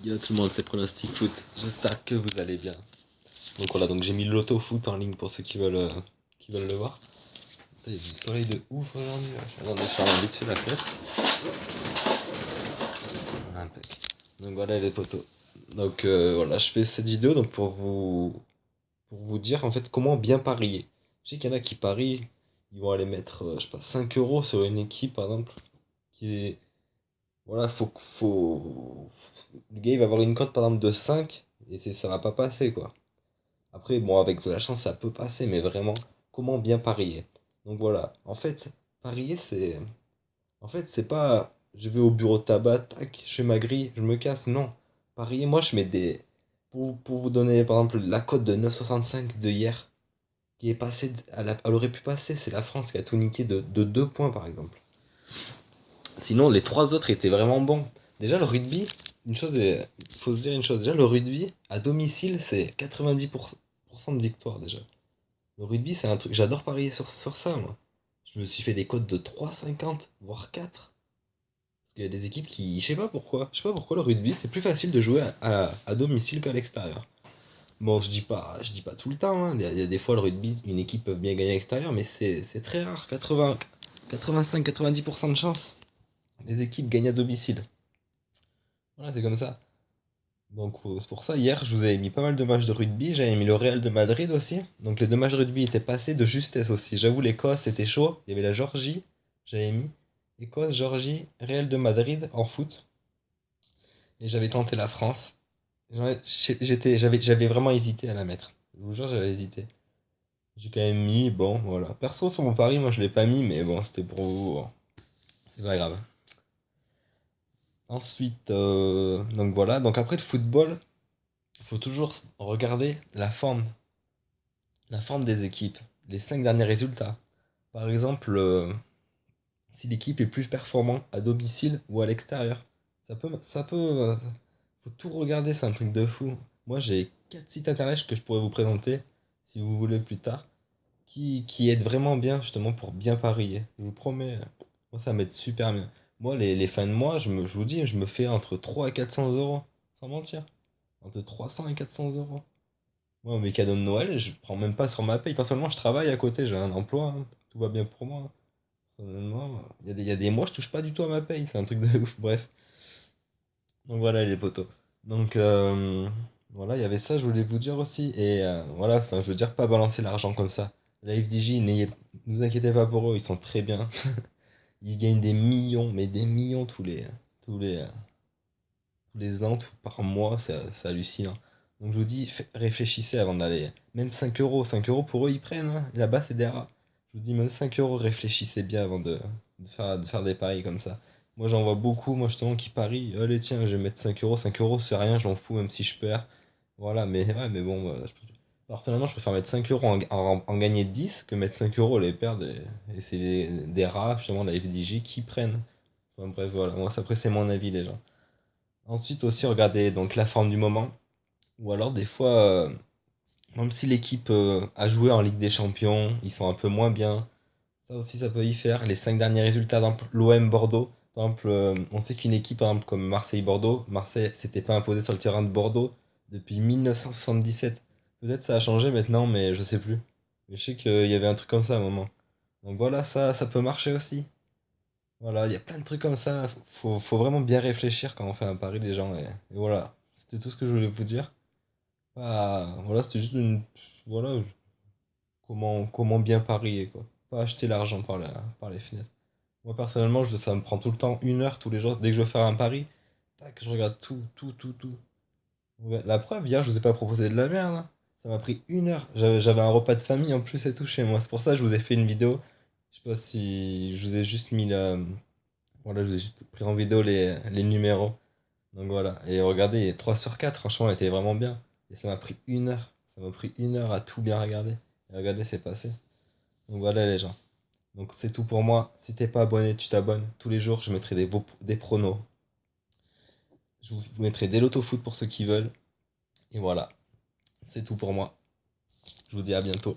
Yo tout le monde, c'est Pronostic Foot. J'espère que vous allez bien. Donc voilà, donc j'ai mis l'auto foot en ligne pour ceux qui veulent le voir. Putain, il y a du soleil de ouf aujourd'hui. Là. Attendez, je ferme vite fait la fenêtre. Impec. Donc voilà les potos. Donc voilà, je fais cette vidéo donc pour vous dire en fait comment bien parier. Je sais qu'il y en a qui parient, ils vont aller mettre je sais pas 5 euros sur une équipe par exemple qui est voilà, le gars il va avoir une cote par exemple de 5 et ça va pas passer quoi. Après, bon, avec de la chance, ça peut passer, mais vraiment, comment bien parier? Donc voilà, en fait, parier, c'est. En fait, c'est pas. Je vais au bureau de tabac, tac, je fais ma grille, je me casse. Non. Parier, moi, je mets des. Pour vous donner, par exemple, la cote de 9,65 de hier, qui est passée. Elle aurait pu passer, c'est la France qui a tout niqué de 2 points, par exemple. Sinon, les trois autres étaient vraiment bons. Déjà, le rugby, il faut se dire une chose. Déjà, le rugby, à domicile, c'est 90% de victoire, déjà. Le rugby, c'est un truc, j'adore parier sur ça, moi. Je me suis fait des cotes de 3,50 voire 4. Parce qu'il y a des équipes qui. Je sais pas pourquoi le rugby, c'est plus facile de jouer à domicile qu'à l'extérieur. Bon, je dis pas tout le temps, hein. Il y a des fois, le rugby, une équipe peut bien gagner à l'extérieur, mais c'est très rare. 85-90% de chance. Les équipes gagnent à domicile. Voilà, c'est comme ça. Donc c'est pour ça, hier, je vous avais mis pas mal de matchs de rugby. J'avais mis le Real de Madrid aussi. Donc les deux matchs de rugby étaient passés de justesse aussi. J'avoue, l'Écosse, c'était chaud. Il y avait la Géorgie. J'avais mis Écosse, Géorgie, Real de Madrid en foot. Et j'avais tenté la France. J'avais vraiment hésité à la mettre. Je vous jure, j'avais hésité. J'ai quand même mis, bon, voilà. Perso, sur mon pari, moi, je l'ai pas mis, mais bon, c'était pour vous. Bon, c'est pas grave. Ensuite, donc voilà. Donc après le football, il faut toujours regarder la forme des équipes, les 5 derniers résultats. Par exemple, si l'équipe est plus performante à domicile ou à l'extérieur. Faut tout regarder, c'est un truc de fou. Moi, j'ai 4 sites internet que je pourrais vous présenter, si vous voulez plus tard, qui aident vraiment bien, justement, pour bien parier. Je vous promets, moi, ça m'aide super bien. Moi, les fins de mois, je vous dis, je me fais entre 3 et 400 euros, sans mentir. Entre 300 et 400 euros. Moi, mes cadeaux de Noël, je prends même pas sur ma paye. Personnellement, je travaille à côté, j'ai un emploi, hein. Tout va bien pour moi. Personnellement, il y a des mois, je touche pas du tout à ma paye, c'est un truc de ouf. Bref. Donc voilà les potos. Donc voilà, il y avait ça, je voulais vous dire aussi. Et voilà, enfin, je veux dire, pas balancer l'argent comme ça. La FDJ, ne vous inquiétez pas pour eux, ils sont très bien. Ils gagnent des millions, mais des millions tous les, euh, tous les ans, par mois, c'est hallucinant. Donc je vous dis, réfléchissez avant d'aller. Même 5 euros, 5 euros pour eux, ils prennent, hein. Et là-bas, c'est des rats. Je vous dis, même 5 euros, réfléchissez bien avant de faire des paris comme ça. Moi, j'en vois beaucoup, moi, justement, qui parient. Allez, tiens, je vais mettre 5 euros. 5 euros, c'est rien, j'en fous, même si je perds. Voilà, mais, ouais, mais bon, personnellement, je préfère mettre 5 euros en gagner 10 que mettre 5 euros les perdre. Et c'est des rats, justement, de la FDJ qui prennent. Enfin, bref, voilà. Moi, ça, après, c'est mon avis, les gens. Ensuite aussi regarder donc la forme du moment. Ou alors des fois, même si l'équipe a joué en Ligue des Champions, ils sont un peu moins bien. Ça aussi ça peut y faire. Les 5 derniers résultats, par exemple l'OM Bordeaux. Par exemple, on sait qu'une équipe par exemple, comme Marseille-Bordeaux, Marseille s'était pas imposé sur le terrain de Bordeaux depuis 1977. Peut-être ça a changé maintenant, mais je sais plus. Mais je sais qu'il y avait un truc comme ça à un moment. Donc voilà, ça peut marcher aussi. Voilà, il y a plein de trucs comme ça, là. Faut vraiment bien réfléchir quand on fait un pari, les gens. Et voilà, c'était tout ce que je voulais vous dire. Voilà, c'était juste une. Voilà, comment bien parier, quoi. Pas acheter l'argent par les fenêtres. Moi, personnellement, ça me prend tout le temps 1 heure tous les jours. Dès que je veux faire un pari, tac, je regarde tout, tout, tout, tout. Ouais, la preuve, hier, je vous ai pas proposé de la merde, hein. Ça m'a pris 1 heure. J'avais un repas de famille en plus et tout chez moi. C'est pour ça que je vous ai fait une vidéo. Je sais pas si je vous ai juste mis la. Voilà, je vous ai juste pris en vidéo les numéros. Donc voilà. Et regardez, 3 sur 4 franchement, elle était vraiment bien. Et ça m'a pris 1 heure. Ça m'a pris 1 heure à tout bien regarder. Et regardez, c'est passé. Donc voilà les gens. Donc c'est tout pour moi. Si t'es pas abonné, tu t'abonnes. Tous les jours, je mettrai des pronos. Je vous mettrai des lotos foot pour ceux qui veulent. Et voilà. C'est tout pour moi. Je vous dis à bientôt.